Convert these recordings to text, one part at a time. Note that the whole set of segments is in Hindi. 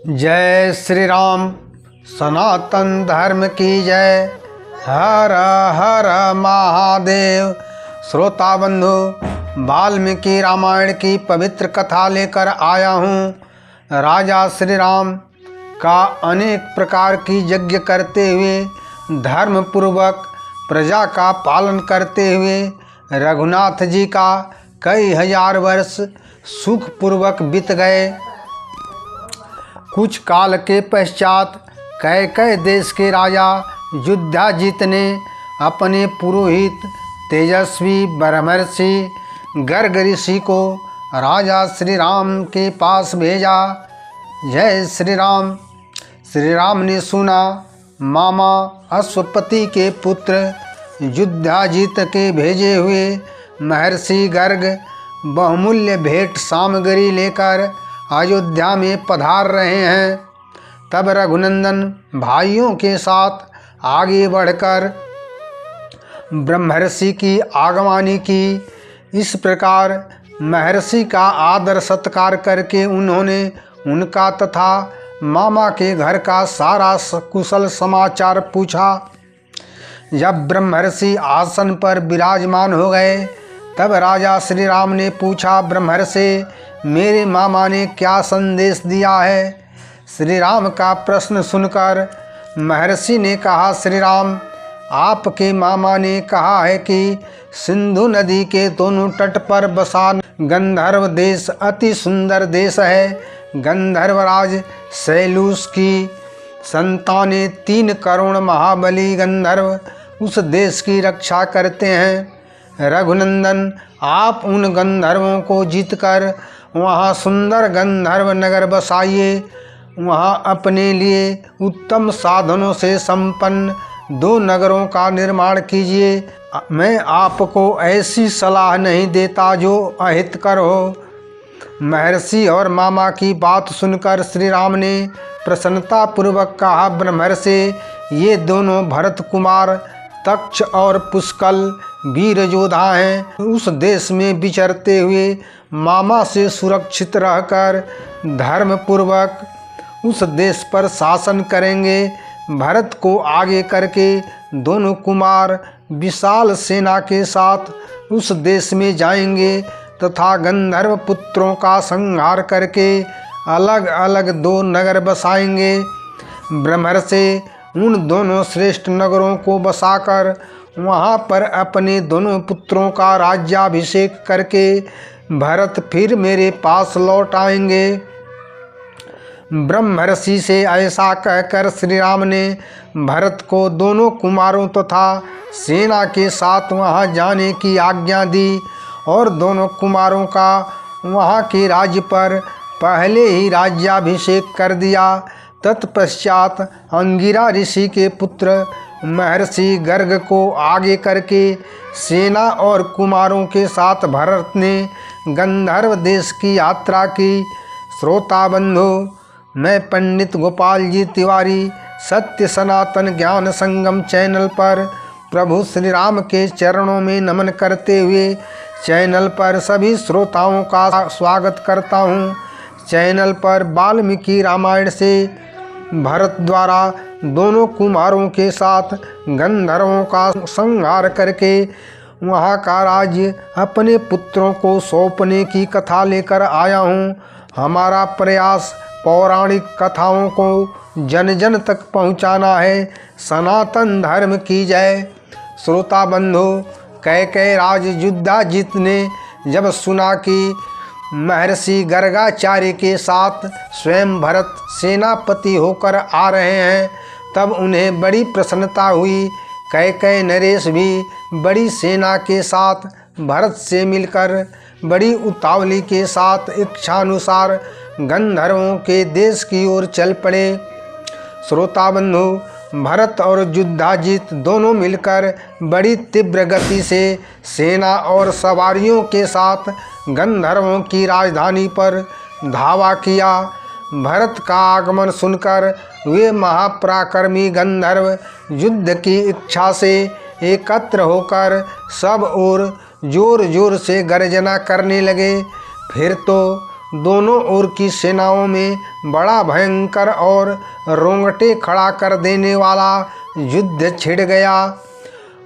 जय श्री राम। सनातन धर्म की जय। हर हर महादेव। श्रोता बंधु, वाल्मीकि रामायण की पवित्र कथा लेकर आया हूँ। राजा श्री राम का अनेक प्रकार की यज्ञ करते हुए, धर्म पूर्वक प्रजा का पालन करते हुए रघुनाथ जी का कई हजार वर्ष सुखपूर्वक बीत गए। कुछ काल के पश्चात कैकेय देश के राजा युधाजित ने अपने पुरोहित तेजस्वी ब्रह्मर्षि गर्ग ऋषि को राजा श्री राम के पास भेजा। जय श्री राम। श्री राम ने सुना मामा अश्वपति के पुत्र युधाजित के भेजे हुए महर्षि गर्ग बहुमूल्य भेंट सामग्री लेकर अयोध्या में पधार रहे हैं। तब रघुनंदन भाइयों के साथ आगे बढ़कर ब्रह्मर्षि की आगवानी की। इस प्रकार महर्षि का आदर सत्कार करके उन्होंने उनका तथा मामा के घर का सारा कुशल समाचार पूछा। जब ब्रह्मर्षि आसन पर विराजमान हो गए, तब राजा श्री राम ने पूछा, ब्रह्मर्षि, मेरे मामा ने क्या संदेश दिया है? श्री राम का प्रश्न सुनकर महर्षि ने कहा, श्री राम, आपके मामा ने कहा है कि सिंधु नदी के दोनों तट पर बसा गंधर्व देश अति सुंदर देश है। गंधर्वराज शैलूष की संतानें 3 करोड़ महाबली गंधर्व उस देश की रक्षा करते हैं। रघुनंदन, आप उन गंधर्वों को जीतकर वहाँ सुंदर गंधर्व नगर बसाइए। वहाँ अपने लिए उत्तम साधनों से संपन्न 2 नगरों का निर्माण कीजिए। मैं आपको ऐसी सलाह नहीं देता जो अहितकर हो। महर्षि और मामा की बात सुनकर श्री राम ने प्रसन्नता पूर्वक कहा, ब्रह्मर्षि, ये दोनों भरत कुमार तक्ष और पुष्कल वीर योद्धा हैं। उस देश में विचरते हुए मामा से सुरक्षित रहकर धर्म पूर्वक उस देश पर शासन करेंगे। भरत को आगे करके दोनों कुमार विशाल सेना के साथ उस देश में जाएंगे तथा गंधर्व पुत्रों का संहार करके अलग अलग 2 नगर बसाएंगे। ब्रह्मर्षि, उन दोनों श्रेष्ठ नगरों को बसाकर वहाँ पर अपने दोनों पुत्रों का राज्याभिषेक करके भरत फिर मेरे पास लौट आएंगे। ब्रह्मर्षि से ऐसा कहकर श्री राम ने भरत को दोनों कुमारों तथा सेना के साथ वहाँ जाने की आज्ञा दी और दोनों कुमारों का वहाँ के राज्य पर पहले ही राज्याभिषेक कर दिया। तत्पश्चात अंगिरा ऋषि के पुत्र महर्षि गर्ग को आगे करके सेना और कुमारों के साथ भरत ने गंधर्व देश की यात्रा की। श्रोता बंधु, मैं पंडित गोपाल जी तिवारी सत्य सनातन ज्ञान संगम चैनल पर प्रभु श्री राम के चरणों में नमन करते हुए चैनल पर सभी श्रोताओं का स्वागत करता हूँ। चैनल पर वाल्मीकि रामायण से भरत द्वारा दोनों कुमारों के साथ गंधर्वों का संहार करके वहाँ का राज्य अपने पुत्रों को सौंपने की कथा लेकर आया हूँ। हमारा प्रयास पौराणिक कथाओं को जन जन तक पहुँचाना है। सनातन धर्म की जय। श्रोता बंधु, कैकेय राज युधाजित ने जब सुना कि महर्षि गर्गाचार्य के साथ स्वयं भरत सेनापति होकर आ रहे हैं, तब उन्हें बड़ी प्रसन्नता हुई। कैकेय नरेश भी बड़ी सेना के साथ भरत से मिलकर बड़ी उतावली के साथ इच्छानुसार गंधर्वों के देश की ओर चल पड़े। श्रोता बंधु, भरत और युधाजित दोनों मिलकर बड़ी तीव्र गति से सेना और सवारियों के साथ गंधर्वों की राजधानी पर धावा किया। भरत का आगमन सुनकर वे महापराक्रमी गंधर्व युद्ध की इच्छा से एकत्र होकर सब ओर जोर जोर से गर्जना करने लगे। फिर तो दोनों ओर की सेनाओं में बड़ा भयंकर और रोंगटे खड़ा कर देने वाला युद्ध छिड़ गया।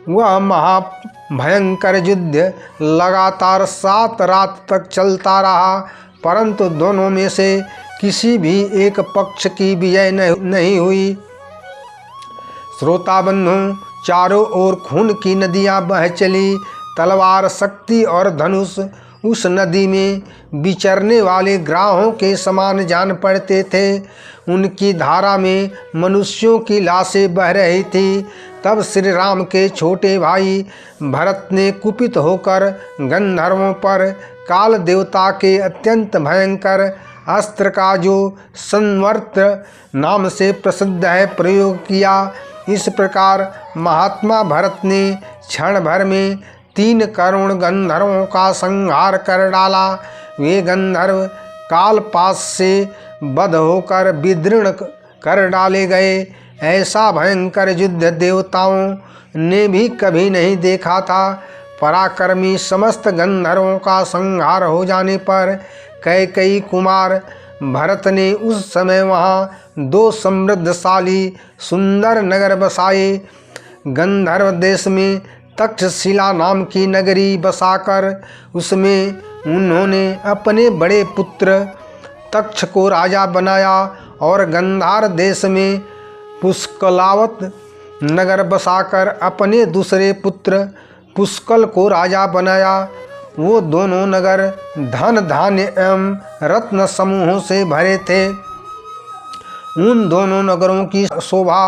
वह महाभयंकर युद्ध लगातार 7 रात तक चलता रहा, परंतु दोनों में से किसी भी एक पक्ष की विजय नहीं हुई। श्रोता बंधु, चारों ओर खून की नदियां बह चली। तलवार, शक्ति और धनुष उस नदी में विचरने वाले ग्राहों के समान जान पड़ते थे। उनकी धारा में मनुष्यों की लाशें बह रही थी। तब श्री राम के छोटे भाई भरत ने कुपित होकर गंधर्वों पर काल देवता के अत्यंत भयंकर अस्त्र का, जो संवर्त नाम से प्रसिद्ध है, प्रयोग किया। इस प्रकार महात्मा भरत ने क्षण भर में 3 करोड़ गंधर्वों का संहार कर डाला। वे गंधर्व कालपाश से बद्ध होकर विदीर्ण कर डाले गए। ऐसा भयंकर युद्ध देवताओं ने भी कभी नहीं देखा था। पराक्रमी समस्त गंधर्वों का संहार हो जाने पर कैकेयी कुमार भरत ने उस समय वहाँ 2 समृद्धशाली सुंदर नगर बसाए। गंधर्व देश में तक्षशिला नाम की नगरी बसाकर उसमें उन्होंने अपने बड़े पुत्र तक्ष को राजा बनाया और गंधार देश में पुष्कलावत नगर बसाकर अपने दूसरे पुत्र पुष्कल को राजा बनाया। वो दोनों नगर धन धान्य एवं रत्न समूहों से भरे थे। उन दोनों नगरों की शोभा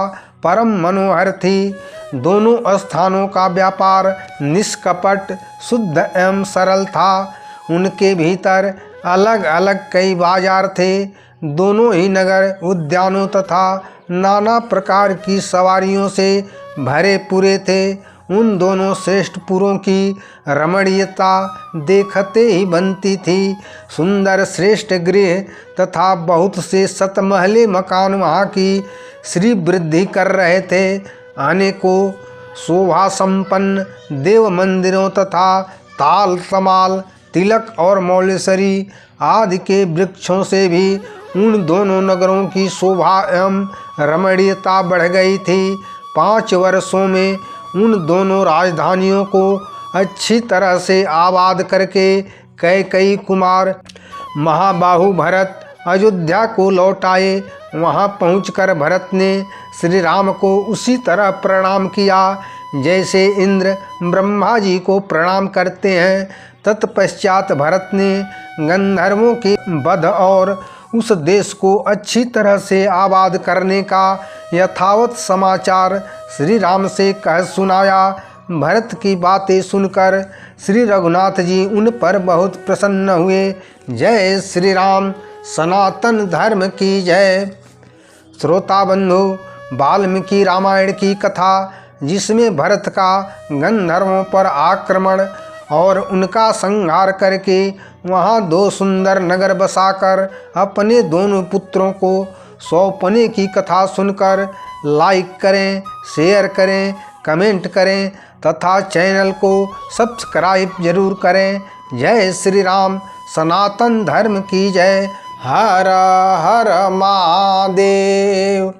परम मनोहर थी। दोनों स्थानों का व्यापार निष्कपट, शुद्ध एवं सरल था। उनके भीतर अलग अलग कई बाजार थे। दोनों ही नगर उद्यानों तथा नाना प्रकार की सवारियों से भरे पूरे थे। उन दोनों श्रेष्ठ पुरों की रमणीयता देखते ही बनती थी। सुंदर श्रेष्ठ गृह तथा बहुत से सतमहले मकान वहाँ की श्री वृद्धि कर रहे थे। अनेकों शोभा संपन्न देव मंदिरों तथा ताल तमाल, तिलक और मौलेश्वरी आदि के वृक्षों से भी उन दोनों नगरों की शोभा एवं रमणीयता बढ़ गई थी। 5 वर्षों में उन दोनों राजधानियों को अच्छी तरह से आबाद करके कैकेयी कुमार महाबाहु भरत अयोध्या को लौट आए। वहाँ पहुंचकर भरत ने श्री राम को उसी तरह प्रणाम किया जैसे इंद्र ब्रह्मा जी को प्रणाम करते हैं। तत्पश्चात भरत ने गंधर्वों के वध और उस देश को अच्छी तरह से आबाद करने का यथावत समाचार श्री राम से कह सुनाया। भरत की बातें सुनकर श्री रघुनाथ जी उन पर बहुत प्रसन्न हुए। जय श्री राम, सनातन धर्म की जय। श्रोता बंधु, वाल्मीकि रामायण की कथा जिसमें भरत का गंधर्वों पर आक्रमण और उनका संहार करके वहाँ 2 सुंदर नगर बसाकर अपने दोनों पुत्रों को सौंपने की कथा सुनकर लाइक करें, शेयर करें, कमेंट करें तथा चैनल को सब्सक्राइब जरूर करें। जय श्री राम, सनातन धर्म की जय। हर हर महादेव।